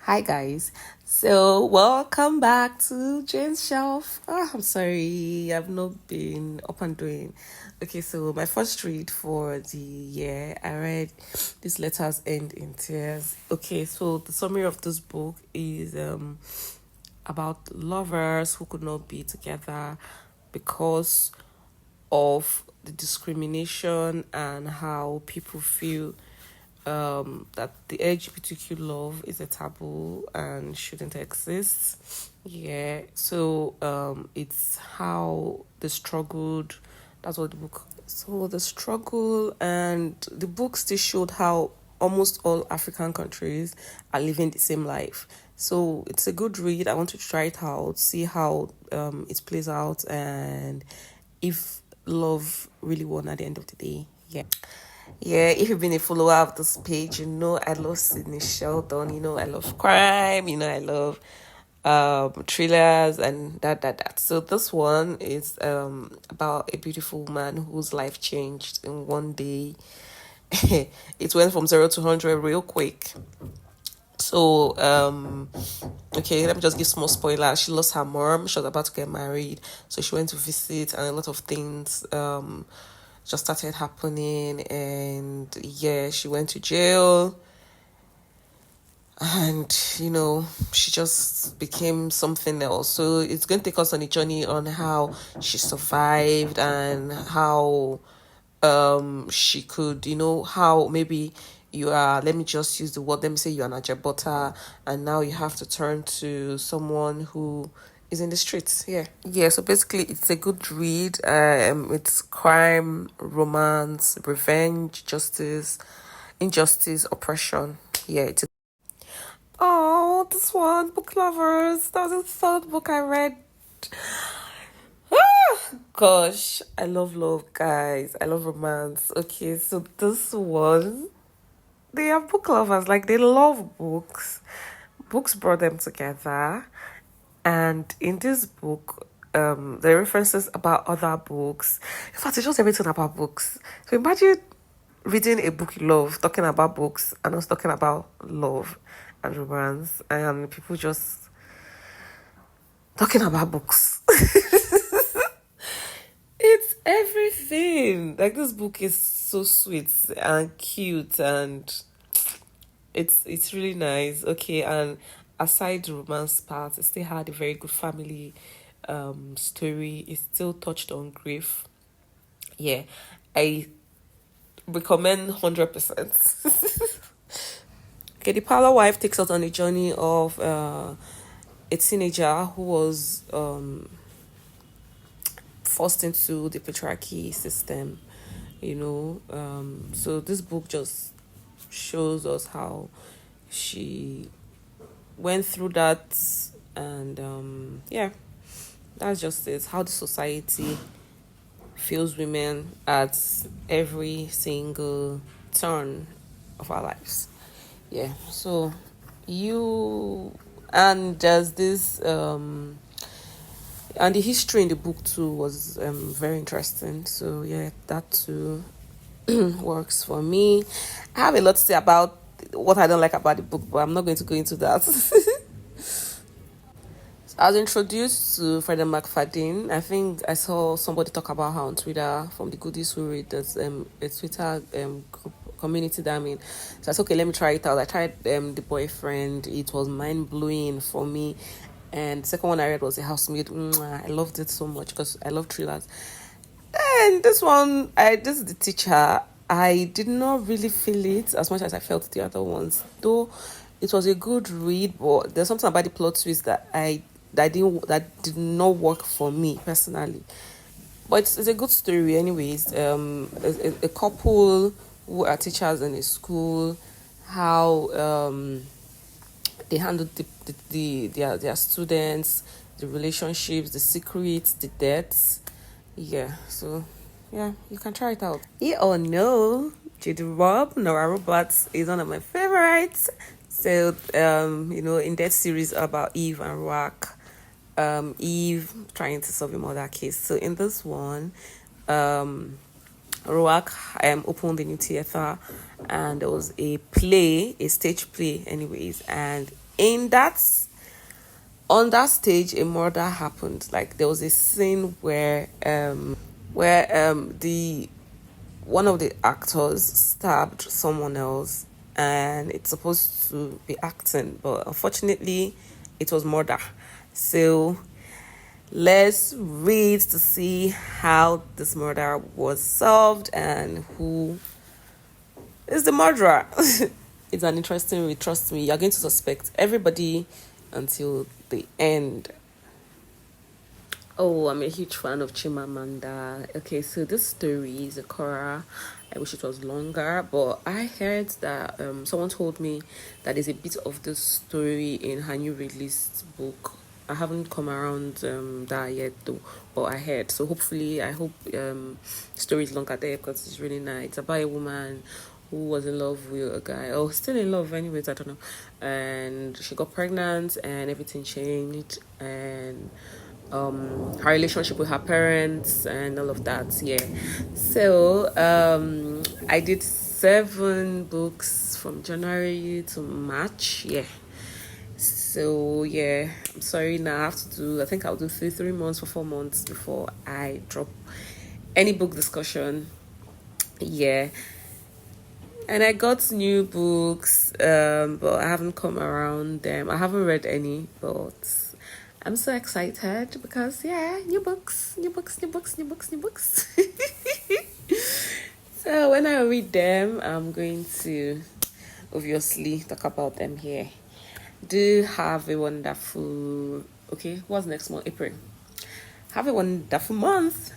Hi guys. So welcome back to Jane's Shelf. I'm sorry, I've not been up and doing. Okay, so my first read for the year, I read These Letters End in Tears. Okay, so the summary of this book is about lovers who could not be together because of the discrimination and how people feel that the LGBTQ love is a taboo and shouldn't exist. Yeah, so it's how they struggled. That's what the book. So the struggle and the book still showed how almost all African countries are living the same life. So it's a good read. I want to try it out, see how it plays out, and if love really won at the end of the day. Yeah, if you've been a follower of this page, you know I love Sidney Sheldon, you know I love crime, you know I love thrillers and that. So this one is about a beautiful woman whose life changed in one day. It went from 0 to 100 real quick. So okay, let me just give small spoiler. She lost her mom, she was about to get married, so she went to visit and a lot of things just started happening, and yeah, she went to jail, and she just became something else. So it's going to take us on a journey on how she survived and how she could, how maybe you are, let me just use the word, let me say you're an ajabota, and now you have to turn to someone who is in the streets. Yeah, so basically it's a good read. It's crime, romance, revenge, justice, injustice, oppression. Yeah, it's a Oh, this one, book lovers. That was the third book I read. Gosh, I love love, guys. I love romance. Okay, so this one, they are book lovers. Like, they love books. Books brought them together. And in this book, there are references about other books. In fact, it's just everything about books. So imagine reading a book you love, talking about books, and us talking about love and romance, and people just talking about books. It's everything. Like, this book is so sweet and cute, and it's really nice. Okay, and aside the romance part, it still had a very good family story. It still touched on grief. Yeah, I recommend 100%. Okay, the parlor wife takes us on a journey of a teenager who was forced into the patriarchy system. So this book just shows us how she went through that, and yeah, that's just it. How the society feels women at every single turn of our lives. Yeah, so you and there's this and the history in the book too was very interesting. So yeah, that too works for me. I have a lot to say about what I don't like about the book, but I'm not going to go into that. I was introduced to Freida McFadden. I think I saw somebody talk about her on Twitter from the goodies who read. There's a Twitter group community that I'm in. So I said, okay, let me try it out. I tried The Boyfriend. It was mind blowing for me. And the second one I read was The Housemaid. I loved it so much because I love thrillers. And this one, this is The Teacher. I did not really feel it as much as I felt the other ones, though it was a good read. But there's something about the plot twist that did not work for me personally. But it's a good story, anyways. A couple who are teachers in a school, how they handle their students, the relationships, the secrets, the debts. Yeah, so yeah, you can try it out. Yeah or no, Judy Rob, Nora Roberts is one of my favorites. So in that series about Eve and Rock, Eve trying to solve a murder case. So in this one, Roak opened the new theater, and there was a stage play, anyways, and in that on that stage a murder happened. Like there was a scene where the one of the actors stabbed someone else, and it's supposed to be acting, but unfortunately it was murder. So let's read to see how this murder was solved and who is the murderer. It's an interesting read, trust me. You're going to suspect everybody until the end. Oh, I'm a huge fan of Chimamanda. Okay, so this story, Zikora, I wish it was longer, but I heard that someone told me that there's a bit of this story in her new released book. I haven't come around that yet though, but I heard. So hopefully, I hope the story is longer there because it's really nice. It's about a woman who was in love with a guy, or still in love, anyways. I don't know, and she got pregnant, and everything changed, and her relationship with her parents and all of that. Yeah. So I did 7 books from January to March. Yeah. So yeah, I'm sorry now. I have to do. I think I'll do 3 months for 4 months before I drop any book discussion. Yeah, and I got new books, but I haven't come around them. I haven't read any, but I'm so excited because yeah, new books, new books, new books, new books, new books. So when I read them, I'm going to obviously talk about them here. Do have a wonderful. Okay, what's next month? April. Have a wonderful month.